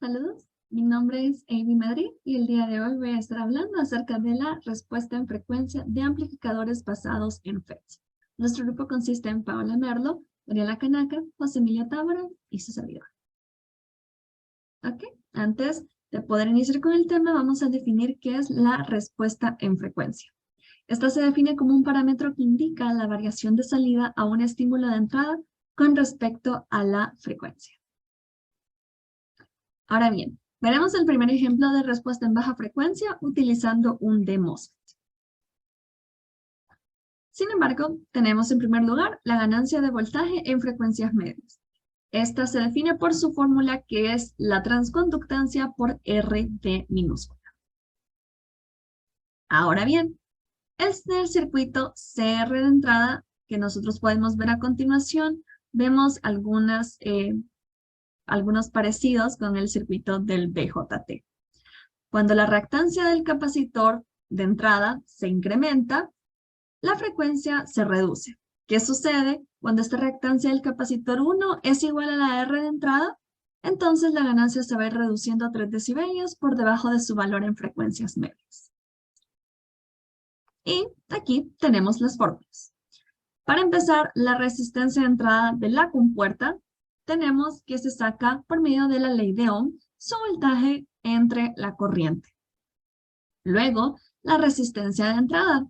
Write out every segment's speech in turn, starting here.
Saludos, mi nombre es Avi Madrid y el día de hoy voy a estar hablando acerca de la respuesta en frecuencia de amplificadores basados en FETs. Nuestro grupo consiste en Paola Merlo, Mariela Canaca, José Emilio Tábara y su servidor. Ok, antes de poder iniciar con el tema, vamos a definir qué es la respuesta en frecuencia. Esta se define como un parámetro que indica la variación de salida a un estímulo de entrada con respecto a la frecuencia. Ahora bien, veremos el primer ejemplo de respuesta en baja frecuencia utilizando un MOSFET. Sin embargo, tenemos en primer lugar la ganancia de voltaje en frecuencias medias. Esta se define por su fórmula que es la transconductancia por RD minúscula. Ahora bien, este es el circuito CR de entrada que nosotros podemos ver a continuación. Vemos algunos parecidos con el circuito del BJT. Cuando la reactancia del capacitor de entrada se incrementa, la frecuencia se reduce. ¿Qué sucede? Cuando esta reactancia del capacitor 1 es igual a la R de entrada, entonces la ganancia se va a ir reduciendo a 3 decibelios por debajo de su valor en frecuencias medias. Y aquí tenemos las fórmulas. Para empezar, la resistencia de entrada de la compuerta tenemos que se saca por medio de la ley de Ohm su voltaje entre la corriente. Luego, la resistencia de entrada,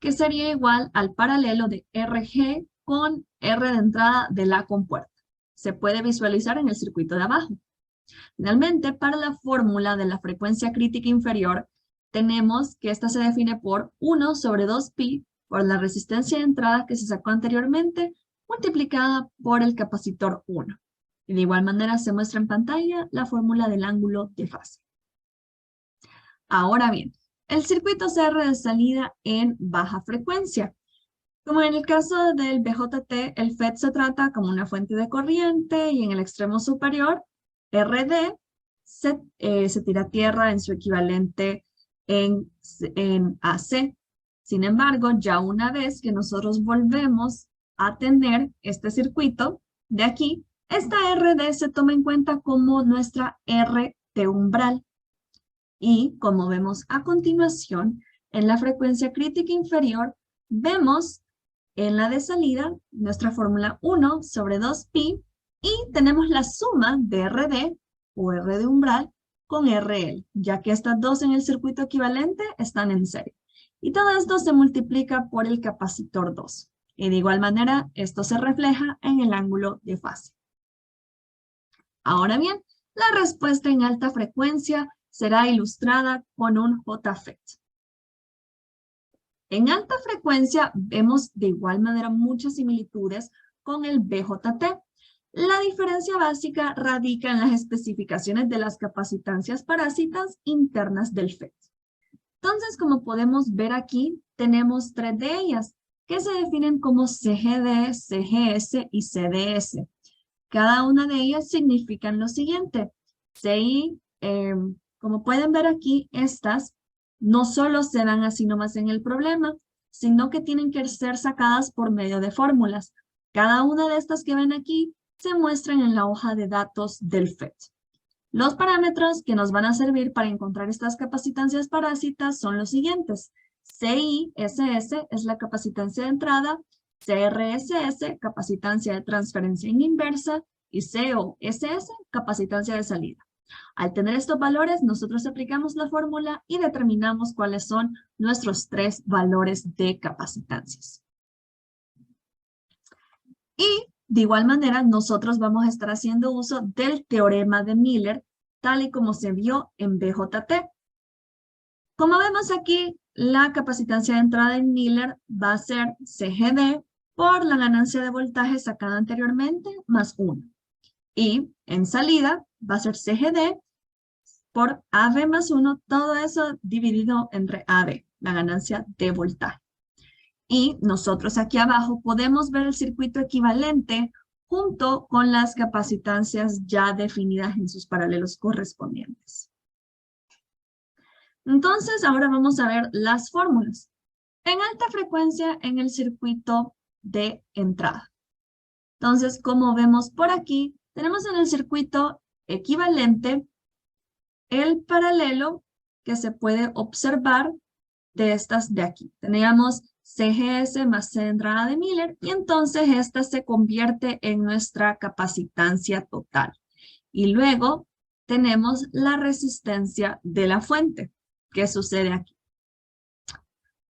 que sería igual al paralelo de RG con R de entrada de la compuerta. Se puede visualizar en el circuito de abajo. Finalmente, para la fórmula de la frecuencia crítica inferior, tenemos que esta se define por 1 sobre 2pi por la resistencia de entrada que se sacó anteriormente, multiplicada por el capacitor 1. Y de igual manera se muestra en pantalla la fórmula del ángulo de fase. Ahora bien, el circuito CR de salida en baja frecuencia. Como en el caso del BJT, el FET se trata como una fuente de corriente y en el extremo superior, RD, se tira a tierra en su equivalente en AC. Sin embargo, ya una vez que nosotros volvemos a tener este circuito de aquí, esta RD se toma en cuenta como nuestra R de umbral. Y como vemos a continuación, en la frecuencia crítica inferior, vemos en la de salida nuestra fórmula 1 sobre 2pi y tenemos la suma de RD o R de umbral con RL, ya que estas dos en el circuito equivalente están en serie. Y todo esto se multiplica por el capacitor 2. Y de igual manera, esto se refleja en el ángulo de fase. Ahora bien, la respuesta en alta frecuencia será ilustrada con un JFET. En alta frecuencia vemos de igual manera muchas similitudes con el BJT. La diferencia básica radica en las especificaciones de las capacitancias parásitas internas del FET. Entonces, como podemos ver aquí, tenemos 3 de ellas que se definen como CGD, CGS y CDS. Cada una de ellas significan lo siguiente. CI, como pueden ver aquí, estas no solo se dan así nomás en el problema, sino que tienen que ser sacadas por medio de fórmulas. Cada una de estas que ven aquí se muestran en la hoja de datos del FET. Los parámetros que nos van a servir para encontrar estas capacitancias parásitas son los siguientes. CISS es la capacitancia de entrada, CRSS, capacitancia de transferencia en inversa, y COSS, capacitancia de salida. Al tener estos valores, nosotros aplicamos la fórmula y determinamos cuáles son nuestros 3 valores de capacitancias. Y de igual manera, nosotros vamos a estar haciendo uso del teorema de Miller, tal y como se vio en BJT. Como vemos aquí, la capacitancia de entrada en Miller va a ser CGD por la ganancia de voltaje sacada anteriormente más 1. Y en salida va a ser CGD por AB más 1, todo eso dividido entre AB, la ganancia de voltaje. Y nosotros aquí abajo podemos ver el circuito equivalente junto con las capacitancias ya definidas en sus paralelos correspondientes. Entonces, ahora vamos a ver las fórmulas. En alta frecuencia en el circuito de entrada. Entonces, como vemos por aquí, tenemos en el circuito equivalente el paralelo que se puede observar de estas de aquí. Teníamos CGS más C de entrada de Miller y entonces esta se convierte en nuestra capacitancia total. Y luego tenemos la resistencia de la fuente. ¿Qué sucede aquí?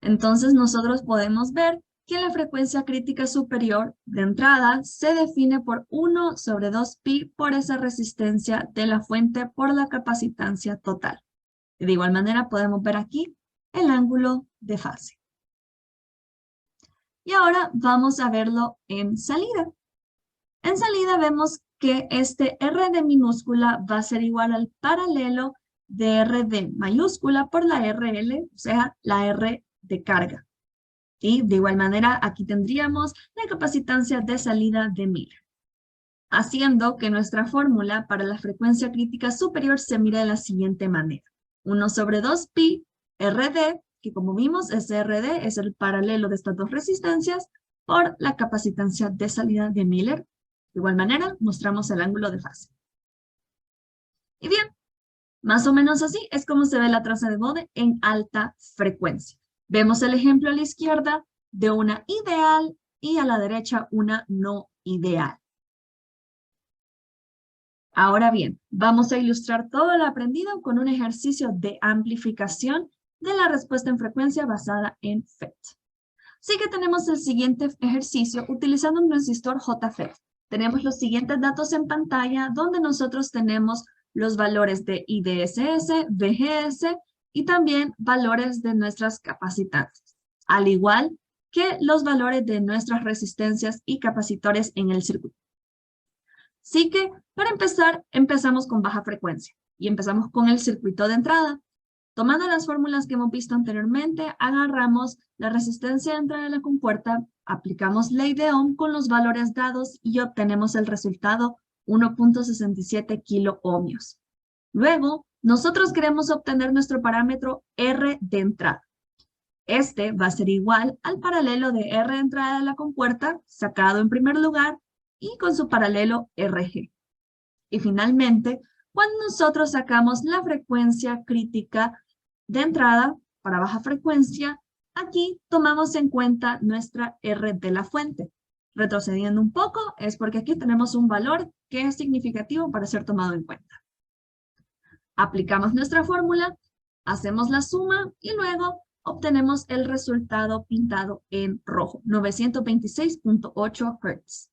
Entonces nosotros podemos ver que la frecuencia crítica superior de entrada se define por 1 sobre 2pi por esa resistencia de la fuente por la capacitancia total. Y de igual manera podemos ver aquí el ángulo de fase. Y ahora vamos a verlo en salida. En salida vemos que este RD minúscula va a ser igual al paralelo de RD mayúscula por la RL, o sea, la R de carga. Y de igual manera, aquí tendríamos la capacitancia de salida de Miller, haciendo que nuestra fórmula para la frecuencia crítica superior se mire de la siguiente manera. 1 sobre 2pi RD, que como vimos, ese RD es el paralelo de estas dos resistencias, por la capacitancia de salida de Miller. De igual manera, mostramos el ángulo de fase. Y bien, más o menos así es como se ve la traza de Bode en alta frecuencia. Vemos el ejemplo a la izquierda de una ideal y a la derecha una no ideal. Ahora bien, vamos a ilustrar todo lo aprendido con un ejercicio de amplificación de la respuesta en frecuencia basada en FET. Así que tenemos el siguiente ejercicio utilizando un transistor JFET. Tenemos los siguientes datos en pantalla donde nosotros tenemos los valores de IDSS, VGS y también valores de nuestras capacitantes, al igual que los valores de nuestras resistencias y capacitores en el circuito. Así que, para empezar, empezamos con baja frecuencia y empezamos con el circuito de entrada. Tomando las fórmulas que hemos visto anteriormente, agarramos la resistencia de entrada de la compuerta, aplicamos ley de Ohm con los valores dados y obtenemos el resultado 1.67 kiloohmios. Luego, nosotros queremos obtener nuestro parámetro R de entrada. Este va a ser igual al paralelo de R de entrada de la compuerta, sacado en primer lugar, y con su paralelo RG. Y finalmente, cuando nosotros sacamos la frecuencia crítica de entrada para baja frecuencia, aquí tomamos en cuenta nuestra R de la fuente. Retrocediendo un poco, es porque aquí tenemos un valor que es significativo para ser tomado en cuenta. Aplicamos nuestra fórmula, hacemos la suma y luego obtenemos el resultado pintado en rojo, 926.8 Hz.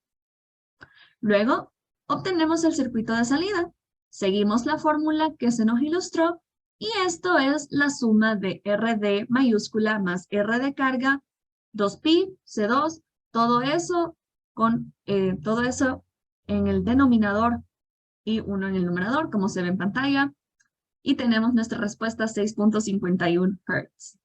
Luego, obtenemos el circuito de salida. Seguimos la fórmula que se nos ilustró y esto es la suma de RD mayúscula más R de carga, 2pi, C2, todo eso en el denominador y 1 en el numerador, como se ve en pantalla. Y tenemos nuestra respuesta 6.51 Hz.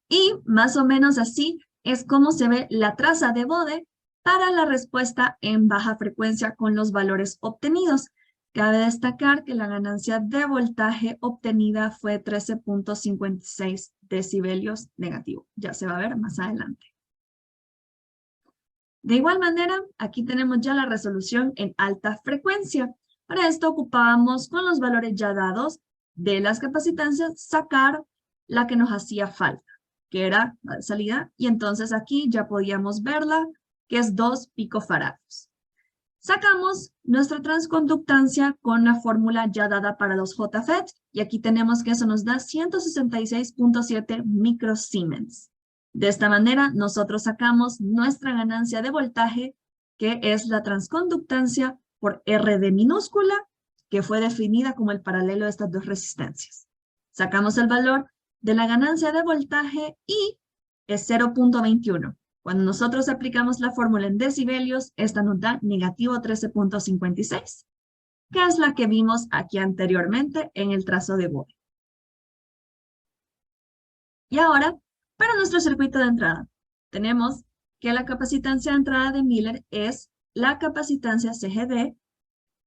Y más o menos así es como se ve la traza de Bode para la respuesta en baja frecuencia con los valores obtenidos. Cabe destacar que la ganancia de voltaje obtenida fue 13.56 decibelios negativo. Ya se va a ver más adelante. De igual manera, aquí tenemos ya la resolución en alta frecuencia. Para esto ocupábamos con los valores ya dados de las capacitancias sacar la que nos hacía falta, que era la de salida, y entonces aquí ya podíamos verla, que es 2 picofarados. Sacamos nuestra transconductancia con la fórmula ya dada para los JFET, y aquí tenemos que eso nos da 166.7 microsiemens. De esta manera, nosotros sacamos nuestra ganancia de voltaje, que es la transconductancia por RD minúscula, que fue definida como el paralelo de estas dos resistencias. Sacamos el valor de la ganancia de voltaje y es 0.21. Cuando nosotros aplicamos la fórmula en decibelios, esta nos da negativo 13.56, que es la que vimos aquí anteriormente en el trazo de Bode. Y ahora, para nuestro circuito de entrada, tenemos que la capacitancia de entrada de Miller es la capacitancia CGD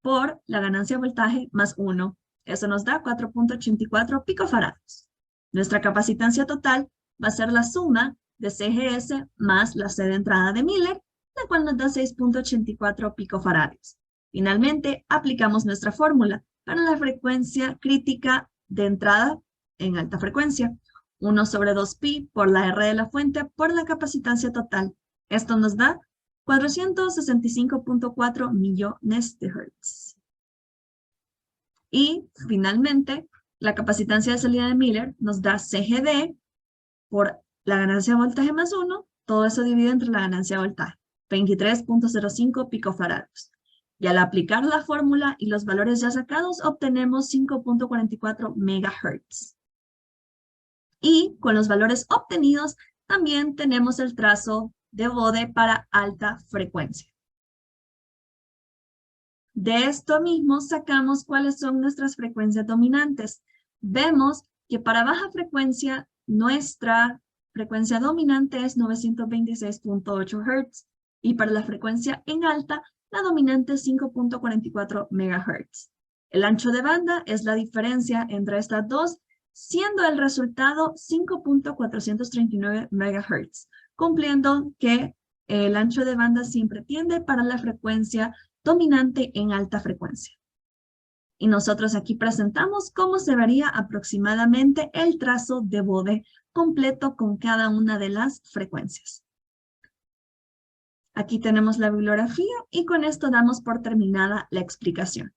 por la ganancia de voltaje más 1. Eso nos da 4.84 picofarados. Nuestra capacitancia total va a ser la suma de CGS más la C de entrada de Miller, la cual nos da 6.84 picofarados. Finalmente, aplicamos nuestra fórmula. para la frecuencia crítica de entrada en alta frecuencia. 1/2pi por la R de la fuente por la capacitancia total. Esto nos da 465.4 millones de hertz. Y finalmente, la capacitancia de salida de Miller nos da CGD por la ganancia de voltaje más 1, todo eso dividido entre la ganancia de voltaje, 23.05 picofarados. Y al aplicar la fórmula y los valores ya sacados, obtenemos 5.44 megahertz. Y con los valores obtenidos, también tenemos el trazo de Bode para alta frecuencia. De esto mismo sacamos cuáles son nuestras frecuencias dominantes. Vemos que para baja frecuencia, nuestra frecuencia dominante es 926.8 Hz y para la frecuencia en alta, la dominante es 5.44 MHz. El ancho de banda es la diferencia entre estas dos, siendo el resultado 5.439 MHz, cumpliendo que el ancho de banda siempre tiende para la frecuencia dominante en alta frecuencia. Y nosotros aquí presentamos cómo se vería aproximadamente el trazo de Bode completo con cada una de las frecuencias. Aquí tenemos la bibliografía y con esto damos por terminada la explicación.